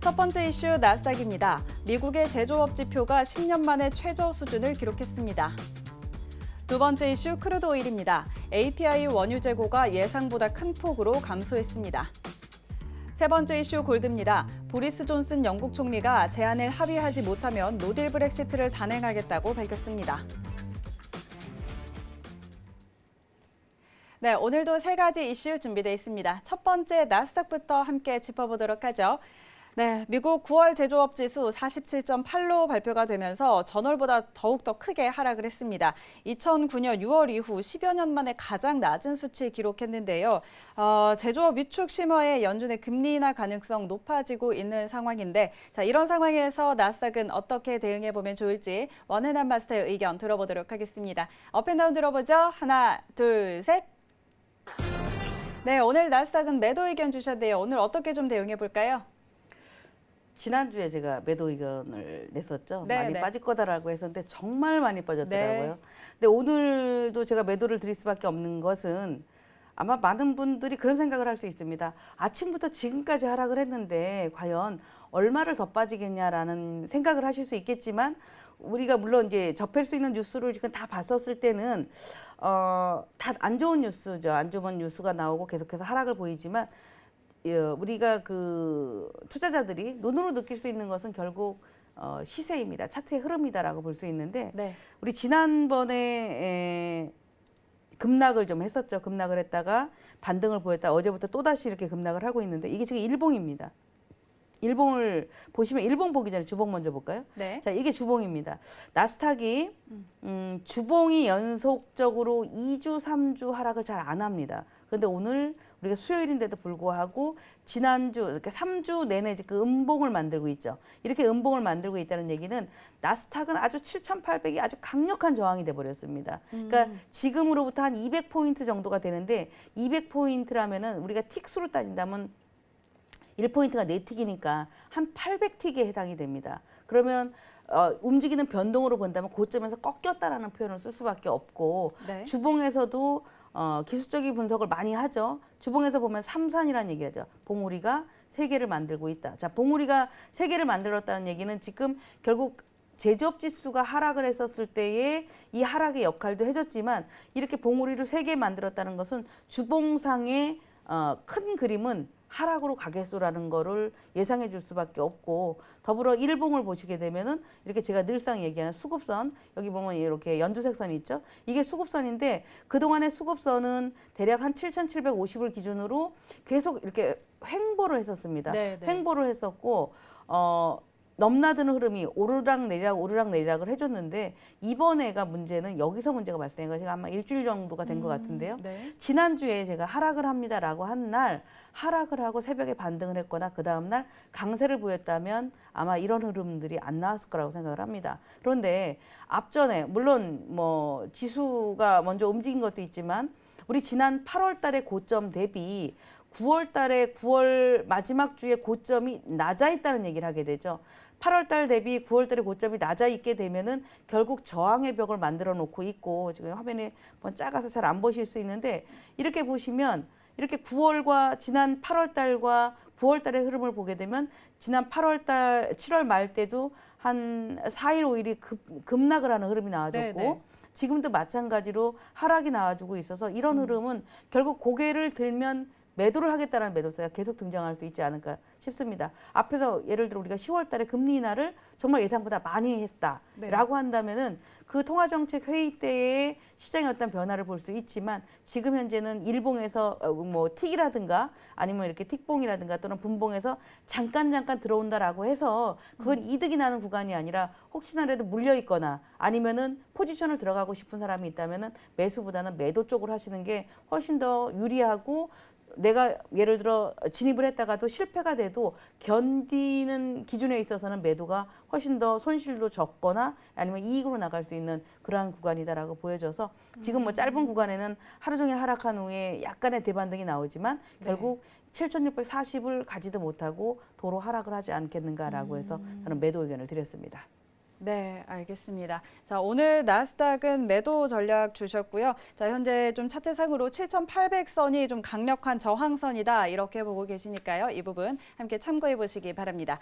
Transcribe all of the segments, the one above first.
첫 번째 이슈 나스닥입니다. 미국의 제조업 지표가 10년 만에 최저 수준을 기록했습니다. 두 번째 이슈 크루드 오일입니다. API 원유 재고가 예상보다 큰 폭으로 감소했습니다. 세 번째 이슈 골드입니다. 보리스 존슨 영국 총리가 제안을 합의하지 못하면 노딜 브렉시트를 단행하겠다고 밝혔습니다. 네, 오늘도 세 가지 이슈 준비되어 있습니다. 첫 번째 나스닥부터 함께 짚어보도록 하죠. 네, 미국 9월 제조업 지수 47.8로 발표가 되면서 전월보다 더욱더 크게 하락을 했습니다. 2009년 6월 이후 10여 년 만에 가장 낮은 수치 기록했는데요. 제조업 위축 심화에 연준의 금리 인하 가능성 높아지고 있는 상황인데, 자, 이런 상황에서 나스닥은 어떻게 대응해보면 좋을지 원해남 마스터의 의견 들어보도록 하겠습니다. 업앤다운 들어보죠. 하나, 둘, 셋. 네, 오늘 나스닥은 매도 의견 주셨는데요. 오늘 어떻게 좀 대응해볼까요? 지난주에 제가 매도 의견을 냈었죠. 네, 많이 네. 빠질 거다라고 했었는데 정말 많이 빠졌더라고요. 네. 근데 오늘도 제가 매도를 드릴 수밖에 없는 것은 아마 많은 분들이 그런 생각을 할 수 있습니다. 아침부터 지금까지 하락을 했는데 과연 얼마를 더 빠지겠냐라는 생각을 하실 수 있겠지만 우리가 물론 이제 접할 수 있는 뉴스를 지금 다 봤었을 때는 다 안 좋은 뉴스죠. 안 좋은 뉴스가 나오고 계속해서 하락을 보이지만 우리가 그 투자자들이 눈으로 느낄 수 있는 것은 결국 시세입니다. 차트의 흐름이다라고 볼 수 있는데 네. 우리 지난번에 급락을 좀 했었죠. 급락을 했다가 반등을 보였다. 어제부터 또다시 이렇게 급락을 하고 있는데 이게 지금 일봉입니다. 일봉을 보시면 일봉 보기 전에 주봉 먼저 볼까요? 네. 자, 이게 주봉입니다. 나스닥이 주봉이 연속적으로 2주, 3주 하락을 잘 안 합니다. 그런데 오늘 우리가 수요일인데도 불구하고 지난주, 그러니까 3주 내내 그 음봉을 만들고 있죠. 이렇게 음봉을 만들고 있다는 얘기는 나스닥은 아주 7,800이 아주 강력한 저항이 돼버렸습니다. 그러니까 지금으로부터 한 200포인트 정도가 되는데 200포인트라면은 우리가 틱수로 따진다면 1포인트가 4틱이니까 한 800틱에 해당이 됩니다. 그러면 움직이는 변동으로 본다면 고점에서 꺾였다라는 표현을 쓸 수밖에 없고 네. 주봉에서도 기술적인 분석을 많이 하죠. 주봉에서 보면 삼산이라는 얘기를 하죠. 봉우리가 3개를 만들고 있다. 자, 봉우리가 3개를 만들었다는 얘기는 지금 결국 제조업 지수가 하락을 했었을 때에 이 하락의 역할도 해줬지만 이렇게 봉우리를 3개 만들었다는 것은 주봉상의 큰 그림은 하락으로 가겠소라는 거를 예상해 줄 수밖에 없고 더불어 일봉을 보시게 되면은 이렇게 제가 늘상 얘기하는 수급선 여기 보면 이렇게 연두색 선이 있죠. 이게 수급선인데 그동안의 수급선은 대략 한 7,750을 기준으로 계속 이렇게 횡보를 했었습니다. 네, 네. 횡보를 했었고 넘나드는 흐름이 오르락내리락을 해줬는데 이번에가 문제는 여기서 문제가 발생한 것이 아마 일주일 정도가 된 것 같은데요. 네. 지난주에 제가 하락을 합니다라고 한 날 하락을 하고 새벽에 반등을 했거나 그 다음날 강세를 보였다면 아마 이런 흐름들이 안 나왔을 거라고 생각을 합니다. 그런데 앞전에 물론 뭐 지수가 먼저 움직인 것도 있지만 우리 지난 8월 달의 고점 대비 9월 달에 9월 마지막 주에 고점이 낮아 있다는 얘기를 하게 되죠. 8월 달 대비 9월 달에 고점이 낮아 있게 되면은 결국 저항의 벽을 만들어 놓고 있고 지금 화면에 작아서 잘 안 보실 수 있는데 이렇게 보시면 이렇게 9월과 지난 8월 달과 9월 달의 흐름을 보게 되면 지난 8월 달 7월 말 때도 한 4일 5일이 급락을 하는 흐름이 나와줬고 네, 네. 지금도 마찬가지로 하락이 나와주고 있어서 이런 흐름은 결국 고개를 들면 매도를 하겠다는 매도세가 계속 등장할 수 있지 않을까 싶습니다. 앞에서 예를 들어 우리가 10월 달에 금리 인하를 정말 예상보다 많이 했다라고 한다면은 그 통화정책 회의 때의 시장의 어떤 변화를 볼 수 있지만 지금 현재는 일봉에서 뭐 틱이라든가 아니면 이렇게 틱봉이라든가 또는 분봉에서 잠깐 들어온다라고 해서 그건 이득이 나는 구간이 아니라 혹시나라도 물려 있거나 아니면은 포지션을 들어가고 싶은 사람이 있다면은 매수보다는 매도 쪽으로 하시는 게 훨씬 더 유리하고 내가 예를 들어 진입을 했다가도 실패가 돼도 견디는 기준에 있어서는 매도가 훨씬 더 손실도 적거나 아니면 이익으로 나갈 수 있는 그러한 구간이다라고 보여져서 지금 뭐 짧은 구간에는 하루 종일 하락한 후에 약간의 대반등이 나오지만 결국 7,640을 가지도 못하고 도로 하락을 하지 않겠는가라고 해서 저는 매도 의견을 드렸습니다. 네, 알겠습니다. 자, 오늘 나스닥은 매도 전략 주셨고요. 자, 현재 좀 차트상으로 7,800선이 좀 강력한 저항선이다 이렇게 보고 계시니까요. 이 부분 함께 참고해 보시기 바랍니다.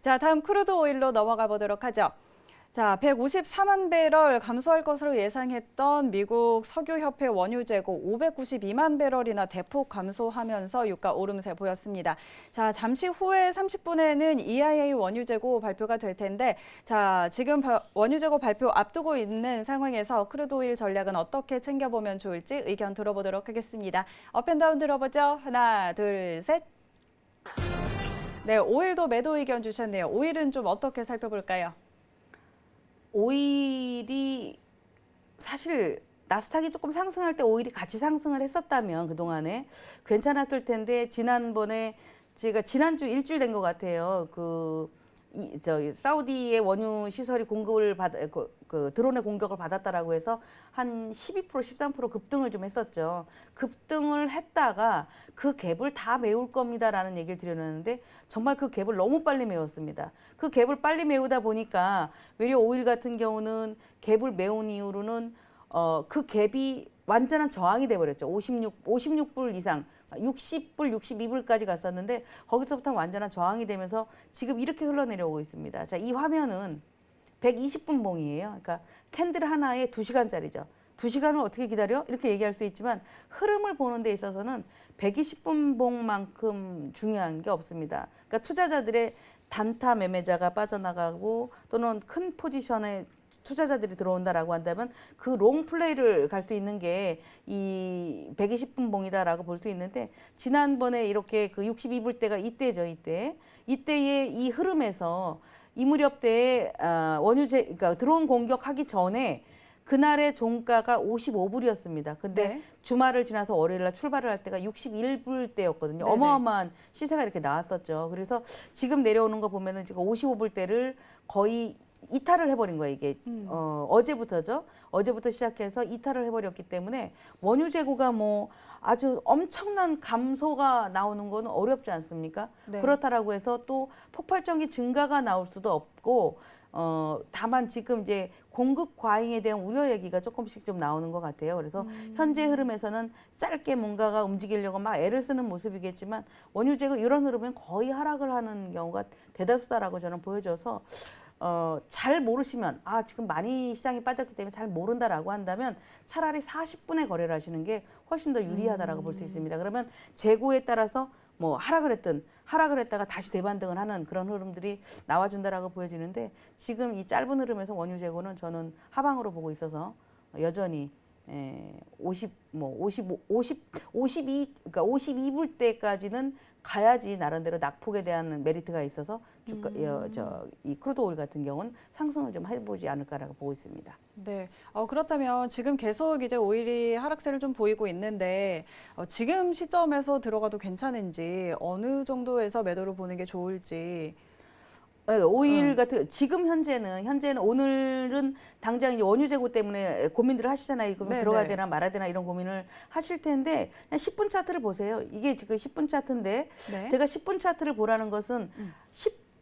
자, 다음 크루드 오일로 넘어가 보도록 하죠. 자, 154만 배럴 감소할 것으로 예상했던 미국 석유협회 원유 재고 592만 배럴이나 대폭 감소하면서 유가 오름세 보였습니다. 자, 잠시 후에 30분에는 EIA 원유 재고 발표가 될 텐데, 자, 지금 원유 재고 발표 앞두고 있는 상황에서 크루드 오일 전략은 어떻게 챙겨보면 좋을지 의견 들어보도록 하겠습니다. 업앤다운 들어보죠. 하나, 둘, 셋. 네, 오일도 매도 의견 주셨네요. 오일은 좀 어떻게 살펴볼까요? 오일이 사실 나스닥이 조금 상승할 때 오일이 같이 상승을 했었다면 그동안에 괜찮았을 텐데 지난번에 제가 지난주 일주일 된 것 같아요. 사우디의 원유 시설이 공급을 드론의 공격을 받았다라고 해서 한 12% 13% 급등을 좀 했었죠. 급등을 했다가 그 갭을 다 메울 겁니다라는 얘기를 드렸는데 정말 그 갭을 너무 빨리 메웠습니다. 그 갭을 빨리 메우다 보니까 외려 오일 같은 경우는 갭을 메운 이후로는 그 갭이 완전한 저항이 돼버렸죠. 56불 이상, 60불, 62불까지 갔었는데 거기서부터 완전한 저항이 되면서 지금 이렇게 흘러내려오고 있습니다. 자, 이 화면은 120분 봉이에요. 그러니까 캔들 하나에 2시간짜리죠. 2시간을 어떻게 기다려? 이렇게 얘기할 수 있지만 흐름을 보는 데 있어서는 120분 봉만큼 중요한 게 없습니다. 그러니까 투자자들의 단타 매매자가 빠져나가고 또는 큰 포지션에 투자자들이 들어온다라고 한다면 그 롱 플레이를 갈 수 있는 게 이 120분 봉이다라고 볼 수 있는데 지난번에 이렇게 그 62불 대가 이때죠, 이때의 이 흐름에서 이 무렵 때에 그러니까 드론 공격하기 전에 그날의 종가가 55불이었습니다. 근데 네. 주말을 지나서 월요일 날 출발을 할 때가 61불 대였거든요. 네네. 어마어마한 시세가 이렇게 나왔었죠. 그래서 지금 내려오는 거 보면은 지금 55불 대를 거의 이탈을 해버린 거예요. 이게 어제부터죠. 어제부터 시작해서 이탈을 해버렸기 때문에 원유 재고가 뭐 아주 엄청난 감소가 나오는 건 어렵지 않습니까? 네. 그렇다라고 해서 또 폭발적인 증가가 나올 수도 없고 다만 지금 이제 공급 과잉에 대한 우려 얘기가 조금씩 좀 나오는 것 같아요. 그래서 현재 흐름에서는 짧게 뭔가가 움직이려고 막 애를 쓰는 모습이겠지만 원유 재고 이런 흐름은 거의 하락을 하는 경우가 대다수다라고 저는 보여져서 잘 모르시면 지금 많이 시장이 빠졌기 때문에 잘 모른다라고 한다면 차라리 40분에 거래를 하시는 게 훨씬 더 유리하다라고 볼 수 있습니다. 그러면 재고에 따라서 뭐 하락을 했다가 다시 대반등을 하는 그런 흐름들이 나와준다라고 보여지는데 지금 이 짧은 흐름에서 원유 재고는 저는 하방으로 보고 있어서 여전히 52, 그러니까 52불 대까지는 가야지 나름대로 낙폭에 대한 메리트가 있어서 이 크루드 오일 같은 경우는 상승을 좀 해보지 않을까라고 보고 있습니다. 네. 그렇다면 지금 계속 이제 오일이 하락세를 좀 보이고 있는데 지금 시점에서 들어가도 괜찮은지 어느 정도에서 매도를 보는 게 좋을지. 오일 같은 지금 현재는 오늘은 당장 이제 원유 재고 때문에 고민들을 하시잖아요. 그럼 들어가야 되나 말아야 되나 이런 고민을 하실 텐데 그냥 10분 차트를 보세요. 이게 지금 10분 차트인데 네. 제가 10분 차트를 보라는 것은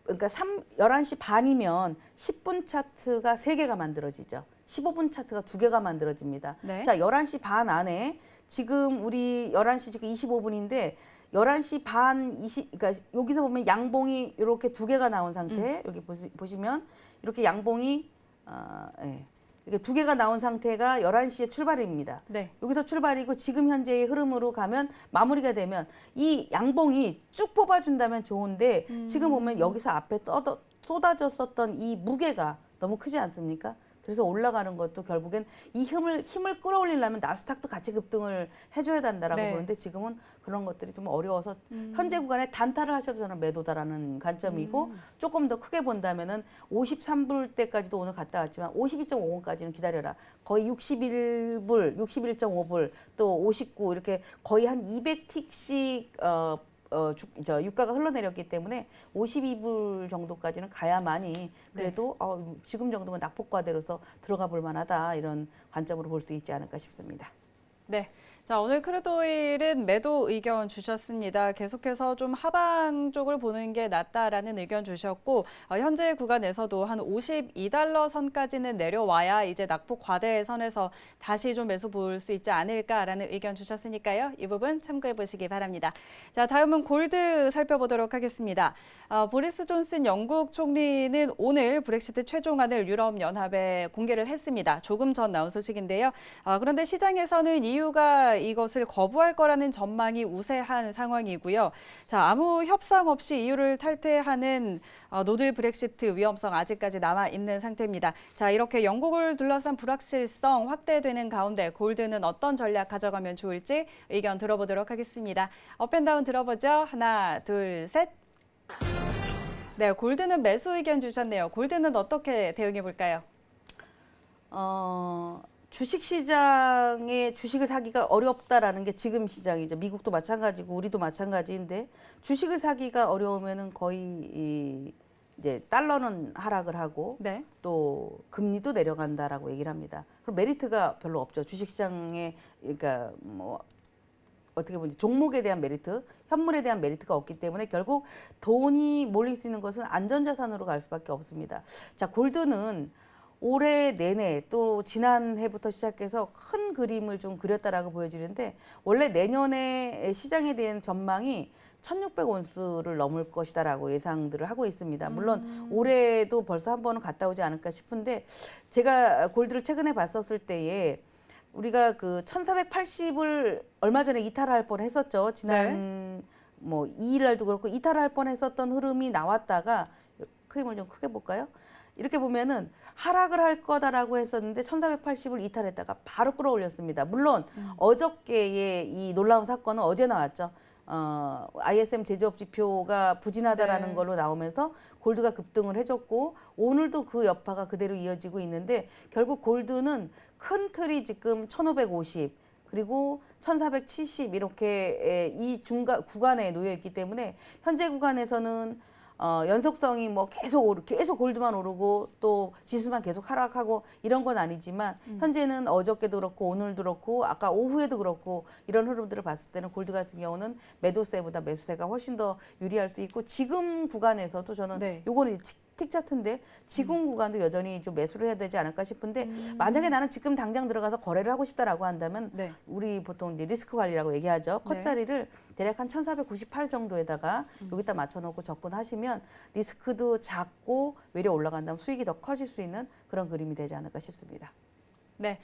11시 반이면 10분 차트가 3개가 만들어지죠. 15분 차트가 2개가 만들어집니다. 네. 자, 11시 반 안에 지금 우리 11시 지금 25분인데 11시 반 그러니까 여기서 보면 양봉이 이렇게 2개가 나온 상태. 여기 보시면 이렇게 양봉이 이렇게 2개가 나온 상태가 11시에 출발입니다. 네. 여기서 출발이고 지금 현재의 흐름으로 가면 마무리가 되면 이 양봉이 쭉 뽑아준다면 좋은데 지금 보면 여기서 앞에 쏟아졌었던 이 무게가 너무 크지 않습니까? 그래서 올라가는 것도 결국엔 이 힘을 끌어올리려면 나스닥도 같이 급등을 해줘야 된다라고 네. 보는데 지금은 그런 것들이 좀 어려워서 현재 구간에 단타를 하셔도 저는 매도다라는 관점이고 조금 더 크게 본다면은 53불 때까지도 오늘 갔다 왔지만 52.50까지는 기다려라. 거의 61불, 61.5불 또 59 이렇게 거의 한 200틱씩 유가가 흘러내렸기 때문에 52불 정도까지는 가야만이 그래도 지금 정도면 낙폭과대로서 들어가 볼 만하다 이런 관점으로 볼 수 있지 않을까 싶습니다. 네. 자, 오늘 크루드오일은 매도 의견 주셨습니다. 계속해서 좀 하방 쪽을 보는 게 낫다라는 의견 주셨고 현재 구간에서도 한 52달러 선까지는 내려와야 이제 낙폭 과대선에서 다시 좀 매수 볼 수 있지 않을까라는 의견 주셨으니까요. 이 부분 참고해 보시기 바랍니다. 자, 다음은 골드 살펴보도록 하겠습니다. 보리스 존슨 영국 총리는 오늘 브렉시트 최종안을 유럽연합에 공개를 했습니다. 조금 전 나온 소식인데요. 그런데 시장에서는 EU가 이것을 거부할 거라는 전망이 우세한 상황이고요. 자, 아무 협상 없이 EU를 탈퇴하는 노딜 브렉시트 위험성 아직까지 남아 있는 상태입니다. 자, 이렇게 영국을 둘러싼 불확실성 확대되는 가운데 골드는 어떤 전략 가져가면 좋을지 의견 들어보도록 하겠습니다. 업앤다운 들어보죠. 하나, 둘, 셋. 네, 골드는 매수 의견 주셨네요. 골드는 어떻게 대응해 볼까요? 주식시장에 주식을 사기가 어렵다라는 게 지금 시장이죠. 미국도 마찬가지고 우리도 마찬가지인데 주식을 사기가 어려우면은 거의 이제 달러는 하락을 하고 네. 또 금리도 내려간다라고 얘기를 합니다. 그럼 메리트가 별로 없죠. 주식시장에 그러니까 뭐 어떻게 보면 종목에 대한 메리트, 현물에 대한 메리트가 없기 때문에 결국 돈이 몰릴 수 있는 것은 안전자산으로 갈 수밖에 없습니다. 자, 골드는 올해 내내 또 지난해부터 시작해서 큰 그림을 좀 그렸다라고 보여지는데 원래 내년에 시장에 대한 전망이 1600온스를 넘을 것이다라고 예상들을 하고 있습니다. 물론 올해도 벌써 한 번은 갔다 오지 않을까 싶은데 제가 골드를 최근에 봤었을 때에 우리가 그 1480을 얼마 전에 이탈할 뻔했었죠. 지난 뭐 2일 날도 그렇고 이탈할 뻔했었던 흐름이 나왔다가 그림을 좀 크게 볼까요? 이렇게 보면은 하락을 할 거다라고 했었는데 1480을 이탈했다가 바로 끌어올렸습니다. 물론 어저께의 이 놀라운 사건은 어제 나왔죠. ISM 제조업 지표가 부진하다라는 걸로 나오면서 골드가 급등을 해줬고 오늘도 그 여파가 그대로 이어지고 있는데 결국 골드는 큰 틀이 지금 1550 그리고 1470 이렇게 이 중간 구간에 놓여 있기 때문에 현재 구간에서는 연속성이 뭐 계속 골드만 오르고 또 지수만 계속 하락하고 이런 건 아니지만 현재는 어저께도 그렇고 오늘도 그렇고 아까 오후에도 그렇고 이런 흐름들을 봤을 때는 골드 같은 경우는 매도세보다 매수세가 훨씬 더 유리할 수 있고 지금 구간에서도 저는 요거는 틱 차트인데 지금 구간도 여전히 좀 매수를 해야 되지 않을까 싶은데 만약에 나는 지금 당장 들어가서 거래를 하고 싶다라고 한다면 우리 보통 이제 리스크 관리라고 얘기하죠. 컷 자리를 대략 한 1498 정도에다가 여기다 맞춰놓고 접근하시면 리스크도 작고 외려 올라간다면 수익이 더 커질 수 있는 그런 그림이 되지 않을까 싶습니다. 네.